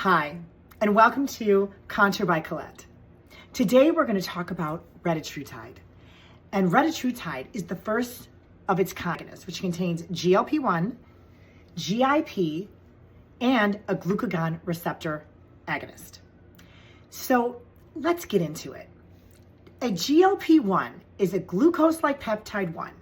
Hi, and welcome to Contour by Colette. Today we're going to talk about Retatrutide. And Retatrutide is the first of its kind, which contains GLP-1, GIP, and a glucagon receptor agonist. So let's get into it. A GLP-1 is a glucose-like peptide 1,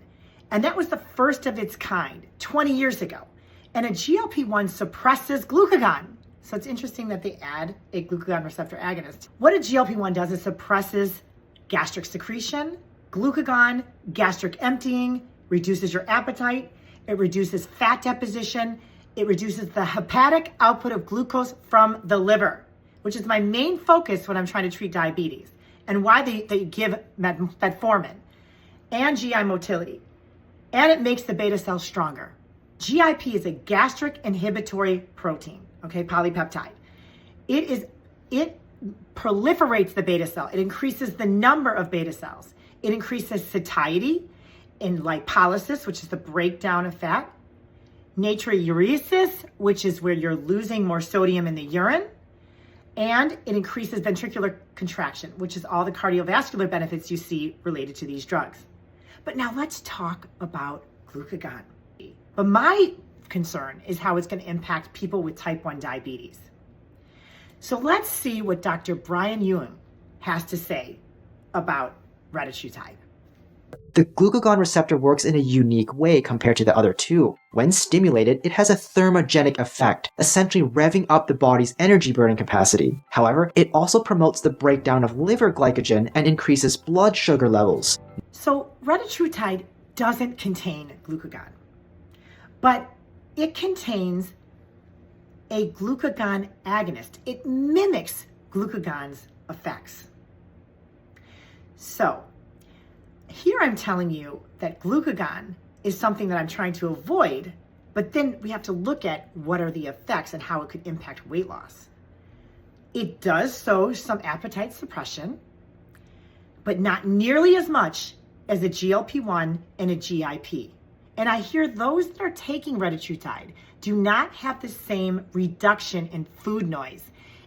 and that was the first of its kind 20 years ago. And a GLP-1 suppresses glucagon. So it's interesting that they add a glucagon receptor agonist. What a GLP-1 does is suppresses gastric secretion, glucagon, gastric emptying, reduces your appetite, it reduces fat deposition, it reduces the hepatic output of glucose from the liver, which is my main focus when I'm trying to treat diabetes, and why they give metformin, and GI motility. And it makes the beta cell stronger. GIP is a gastric inhibitory protein, polypeptide. It proliferates the beta cell. It increases the number of beta cells. It increases satiety in lipolysis, which is the breakdown of fat, natriuresis, which is where you're losing more sodium in the urine, and it increases ventricular contraction, which is all the cardiovascular benefits you see related to these drugs. But now let's talk about glucagon. But my concern is how it's going to impact people with type 1 diabetes. So let's see what Dr. Brian Jung has to say about Retatrutide. The glucagon receptor works in a unique way compared to the other two. When stimulated, it has a thermogenic effect, essentially revving up the body's energy burning capacity. However, it also promotes the breakdown of liver glycogen and increases blood sugar levels. So Retatrutide doesn't contain glucagon, but it contains a glucagon agonist. It mimics glucagon's effects. So here I'm telling you that glucagon is something that I'm trying to avoid, but then we have to look at what are the effects and how it could impact weight loss. It does show some appetite suppression, but not nearly as much as a GLP-1 and a GIP. And I hear those that are taking Retatrutide do not have the same reduction in food noise.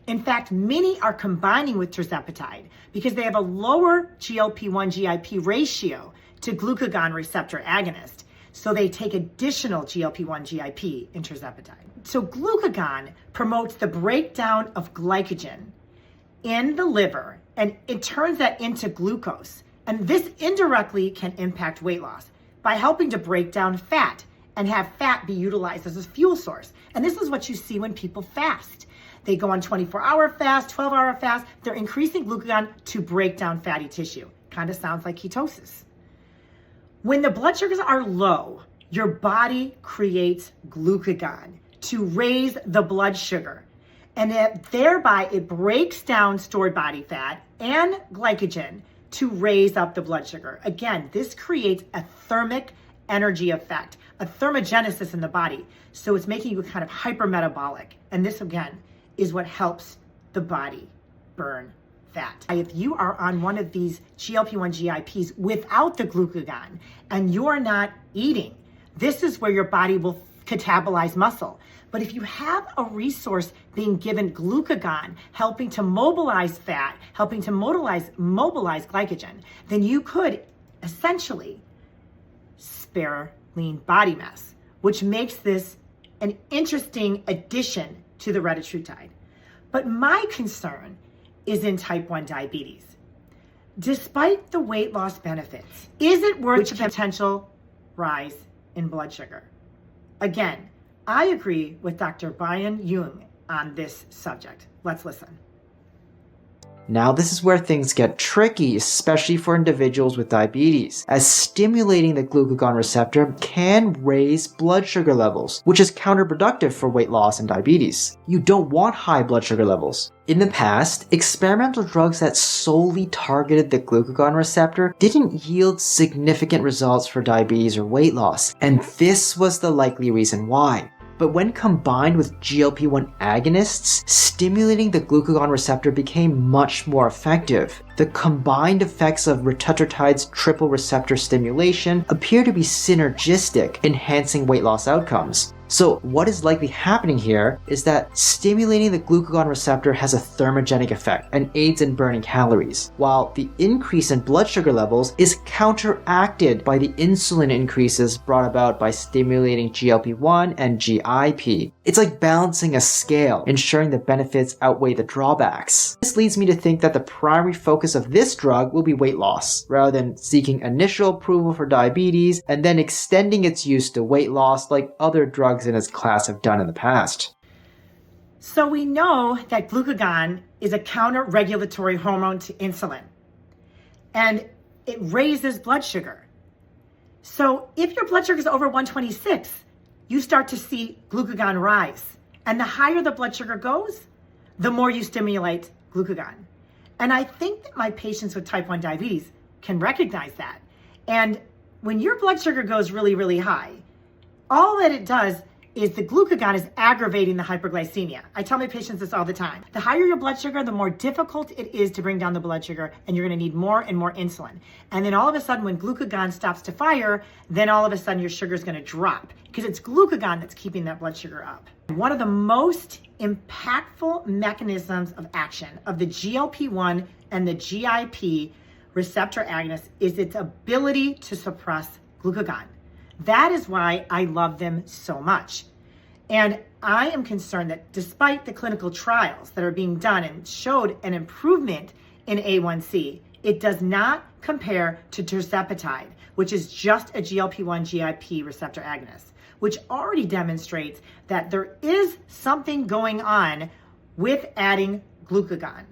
In fact, many are combining with Tripeptide because they have a lower GLP-1 GIP ratio to glucagon receptor agonist. So they take additional GLP-1 GIP in Tripeptide. So glucagon promotes the breakdown of glycogen in the liver, and it turns that into glucose. And this indirectly can impact weight loss by helping to break down fat and have fat be utilized as a fuel source. And this is what you see when people fast. They go on 24-hour fast, 12-hour fast. They're increasing glucagon to break down fatty tissue. Kind of sounds like ketosis. When the blood sugars are low, your body creates glucagon to raise the blood sugar. And thereby it breaks down stored body fat and glycogen to raise up the blood sugar. Again, this creates a thermic energy effect, a thermogenesis in the body. So it's making you kind of hypermetabolic. And this, again, is what helps the body burn fat. If you are on one of these GLP-1 GIPs without the glucagon and you're not eating, this is where your body will catabolize muscle. But if you have a resource being given glucagon, helping to mobilize fat, helping to mobilize glycogen, then you could essentially spare lean body mass, which makes this an interesting addition to the Retatrutide. But my concern is in type 1 diabetes. Despite the weight loss benefits, is it worth the potential rise in blood sugar? Again, I agree with Dr. Brian Jung on this subject. Let's listen. Now this is where things get tricky, especially for individuals with diabetes, as stimulating the glucagon receptor can raise blood sugar levels, which is counterproductive for weight loss and diabetes. You don't want high blood sugar levels. In the past, experimental drugs that solely targeted the glucagon receptor didn't yield significant results for diabetes or weight loss, and this was the likely reason why. But when combined with GLP-1 agonists, stimulating the glucagon receptor became much more effective. The combined effects of Retatrutide's triple receptor stimulation appear to be synergistic, enhancing weight loss outcomes. So what is likely happening here is that stimulating the glucagon receptor has a thermogenic effect and aids in burning calories, while the increase in blood sugar levels is counteracted by the insulin increases brought about by stimulating GLP-1 and GIP. It's like balancing a scale, ensuring the benefits outweigh the drawbacks. This leads me to think that the primary focus of this drug will be weight loss, rather than seeking initial approval for diabetes and then extending its use to weight loss like other drugs in its class have done in the past. So we know that glucagon is a counter-regulatory hormone to insulin, and it raises blood sugar. So if your blood sugar is over 126, you start to see glucagon rise. And the higher the blood sugar goes, the more you stimulate glucagon. And I think that my patients with type 1 diabetes can recognize that. And when your blood sugar goes really, really high, all that it does is the glucagon is aggravating the hyperglycemia. I tell my patients this all the time. The higher your blood sugar, the more difficult it is to bring down the blood sugar, and you're going to need more and more insulin. And then all of a sudden, when glucagon stops to fire, then all of a sudden your sugar is going to drop because it's glucagon that's keeping that blood sugar up. One of the most impactful mechanisms of action of the GLP-1 and the GIP receptor agonist is its ability to suppress glucagon. That is why I love them so much. And I am concerned that despite the clinical trials that are being done and showed an improvement in A1C, it does not compare to Tripeptide, which is just a GLP-1 GIP receptor agonist, which already demonstrates that there is something going on with adding glucagon.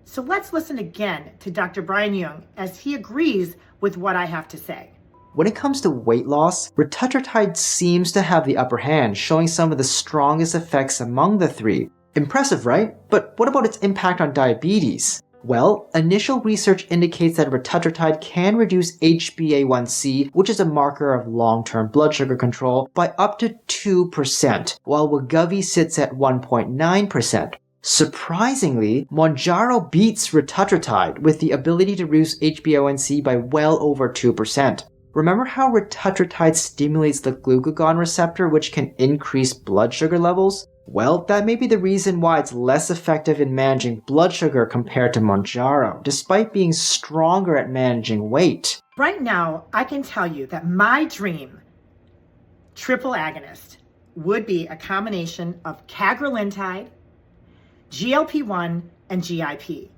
So let's listen again to Dr. Brian Young as he agrees with what I have to say. When it comes to weight loss, Retatrutide seems to have the upper hand, showing some of the strongest effects among the three. Impressive, right? But what about its impact on diabetes? Well, initial research indicates that Retatrutide can reduce HbA1c, which is a marker of long-term blood sugar control, by up to 2%, while Wegovy sits at 1.9%. Surprisingly, Mounjaro beats Retatrutide with the ability to reduce HbA1c by well over 2%. Remember how Retatrutide stimulates the glucagon receptor, which can increase blood sugar levels? Well, that may be the reason why it's less effective in managing blood sugar compared to Mounjaro, despite being stronger at managing weight. Right now, I can tell you that my dream triple agonist would be a combination of cagrilintide, GLP-1, and GIP.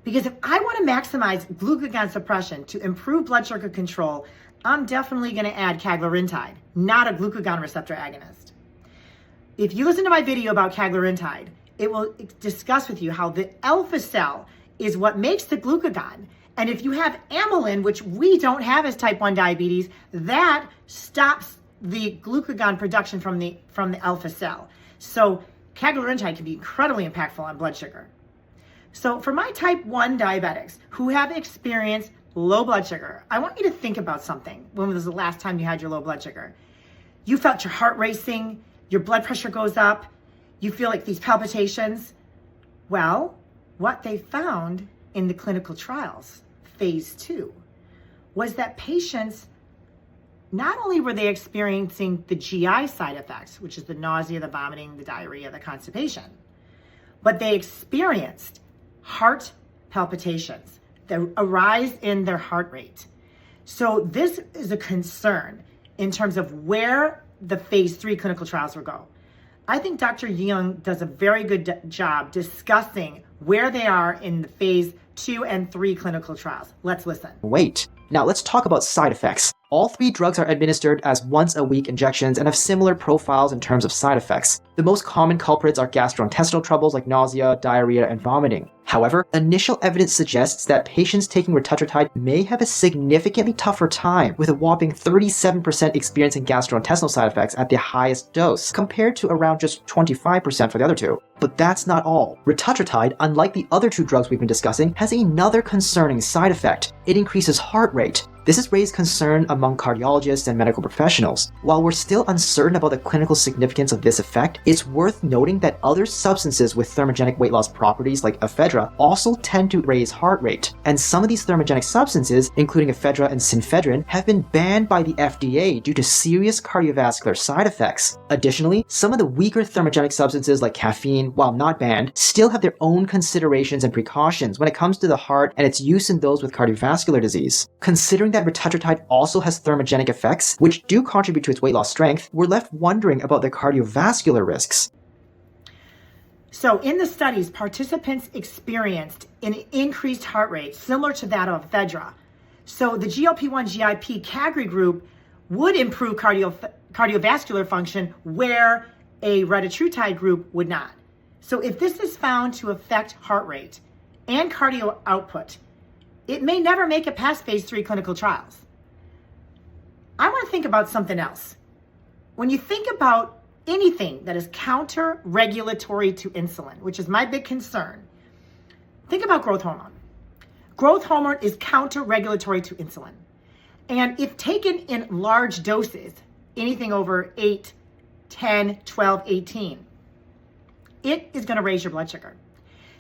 Because if I want to maximize glucagon suppression to improve blood sugar control, I'm definitely going to add cagrilintide, not a glucagon receptor agonist. If you listen to my video about cagrilintide, it will discuss with you how the alpha cell is what makes the glucagon. And if you have amylin, which we don't have as type 1 diabetes, that stops the glucagon production from the alpha cell. So cagrilintide can be incredibly impactful on blood sugar. So for my type 1 diabetics who have experienced low blood sugar, I want you to think about something. When was the last time you had your low blood sugar? You felt your heart racing, your blood pressure goes up, you feel like these palpitations. Well, what they found in the clinical trials, phase 2, was that patients, not only were they experiencing the GI side effects, which is the nausea, the vomiting, the diarrhea, the constipation, but they experienced heart palpitations, the arise in their heart rate. So this is a concern in terms of where the phase 3 clinical trials will go. I think Dr. Young does a very good job discussing where they are in the phase 2 and 3 clinical trials. Let's listen. Wait. Now let's talk about side effects. All 3 drugs are administered as once-a-week injections and have similar profiles in terms of side effects. The most common culprits are gastrointestinal troubles like nausea, diarrhea, and vomiting. However, initial evidence suggests that patients taking Retatrutide may have a significantly tougher time, with a whopping 37% experiencing gastrointestinal side effects at the highest dose, compared to around just 25% for the other 2. But that's not all. Retatrutide, unlike the other 2 drugs we've been discussing, has another concerning side effect. It increases heart rate. This has raised concern among cardiologists and medical professionals. While we're still uncertain about the clinical significance of this effect, It's worth noting that other substances with thermogenic weight loss properties like ephedra also tend to raise heart rate, and some of these thermogenic substances, including ephedra and synfedrin, have been banned by the FDA due to serious cardiovascular side effects. Additionally, some of the weaker thermogenic substances like caffeine, while not banned, still have their own considerations and precautions when it comes to the heart and its use in those with cardiovascular disease. Considering that retatrutide also has thermogenic effects, which do contribute to its weight loss strength, we're left wondering about the cardiovascular risks. So in the studies, participants experienced an increased heart rate similar to that of ephedra. So the GLP-1 GIP cagri group would improve cardiovascular function where a retatrutide group would not. So if this is found to affect heart rate and cardio output, it may never make it past phase 3 clinical trials. I want to think about something else. When you think about anything that is counter-regulatory to insulin, which is my big concern, think about growth hormone. Growth hormone is counter-regulatory to insulin. And if taken in large doses, anything over 8, 10, 12, 18, it is going to raise your blood sugar.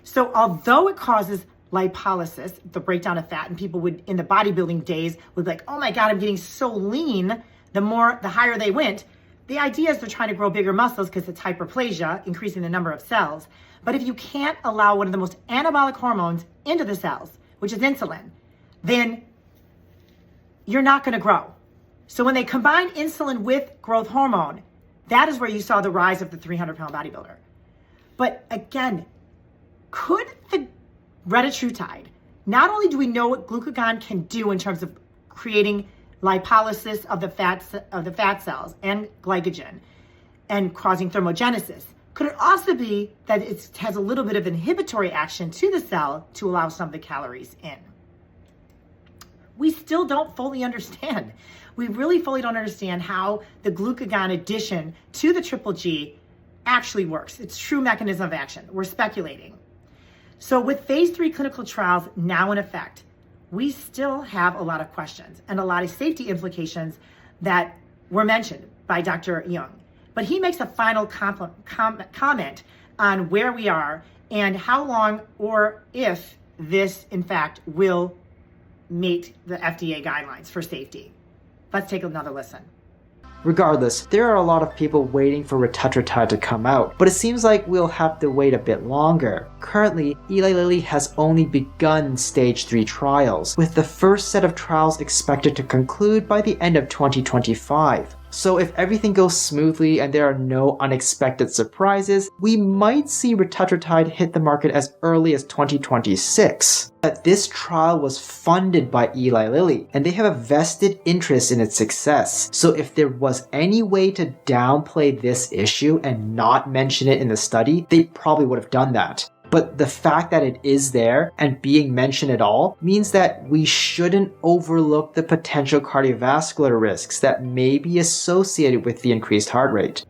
So although it causes lipolysis, the breakdown of fat, and people would, in the bodybuilding days, would be like, oh my God, I'm getting so lean, the higher they went. The idea is they're trying to grow bigger muscles because it's hyperplasia, increasing the number of cells. But if you can't allow one of the most anabolic hormones into the cells, which is insulin, then you're not going to grow. So when they combine insulin with growth hormone, that is where you saw the rise of the 300-pound bodybuilder. But again, could the retatrutide, not only do we know what glucagon can do in terms of creating lipolysis of the fat cells and glycogen and causing thermogenesis, could it also be that it has a little bit of inhibitory action to the cell to allow some of the calories in? We still don't fully understand. We really fully don't understand how the glucagon addition to the triple G actually works. Its true mechanism of action. We're speculating. So with phase 3 clinical trials now in effect, we still have a lot of questions and a lot of safety implications that were mentioned by Dr. Young. But he makes a final comment on where we are and how long or if this, in fact, will meet the FDA guidelines for safety. Let's take another listen. Regardless, there are a lot of people waiting for retatrutide to come out, but it seems like we'll have to wait a bit longer. Currently, Eli Lilly has only begun stage 3 trials, with the first set of trials expected to conclude by the end of 2025. So if everything goes smoothly and there are no unexpected surprises, we might see retatrutide hit the market as early as 2026. But this trial was funded by Eli Lilly, and they have a vested interest in its success. So if there was any way to downplay this issue and not mention it in the study, they probably would have done that. But the fact that it is there and being mentioned at all means that we shouldn't overlook the potential cardiovascular risks that may be associated with the increased heart rate.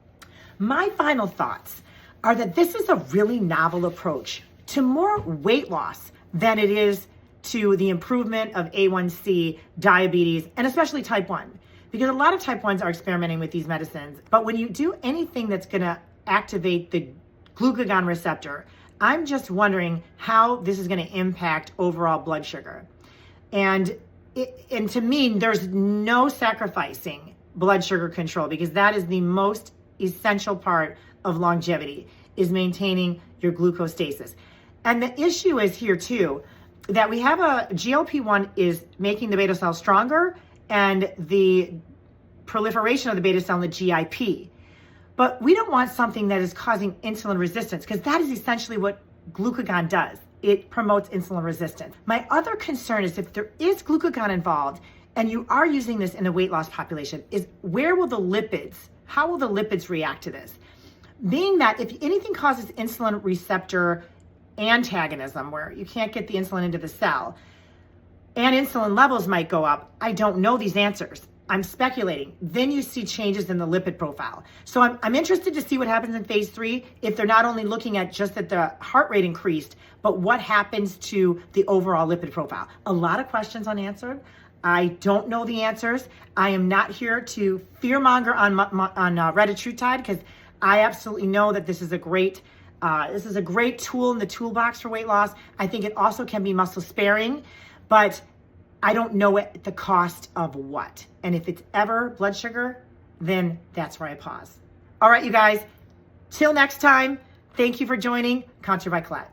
My final thoughts are that this is a really novel approach to more weight loss than it is to the improvement of A1C, diabetes, and especially type 1. Because a lot of type 1s are experimenting with these medicines. But when you do anything that's going to activate the glucagon receptor, I'm just wondering how this is going to impact overall blood sugar. And to me, there's no sacrificing blood sugar control, because that is the most essential part of longevity, is maintaining your glucostasis. And the issue is here too, that we have a GLP-1 is making the beta cell stronger and the proliferation of the beta cell in the GIP. But we don't want something that is causing insulin resistance, because that is essentially what glucagon does. It promotes insulin resistance. My other concern is if there is glucagon involved and you are using this in a weight loss population, is how will the lipids react to this? Being that if anything causes insulin receptor antagonism, where you can't get the insulin into the cell, and insulin levels might go up, I don't know these answers. I'm speculating. Then you see changes in the lipid profile. So I'm interested to see what happens in phase 3, if they're not only looking at just that the heart rate increased, but what happens to the overall lipid profile. A lot of questions unanswered. I don't know the answers. I am not here to fearmonger on retatrutide, because I absolutely know that this is a great tool in the toolbox for weight loss. I think it also can be muscle sparing, but I don't know at the cost of what. And if it's ever blood sugar, then that's where I pause. All right, you guys, till next time, thank you for joining Contour by Colette.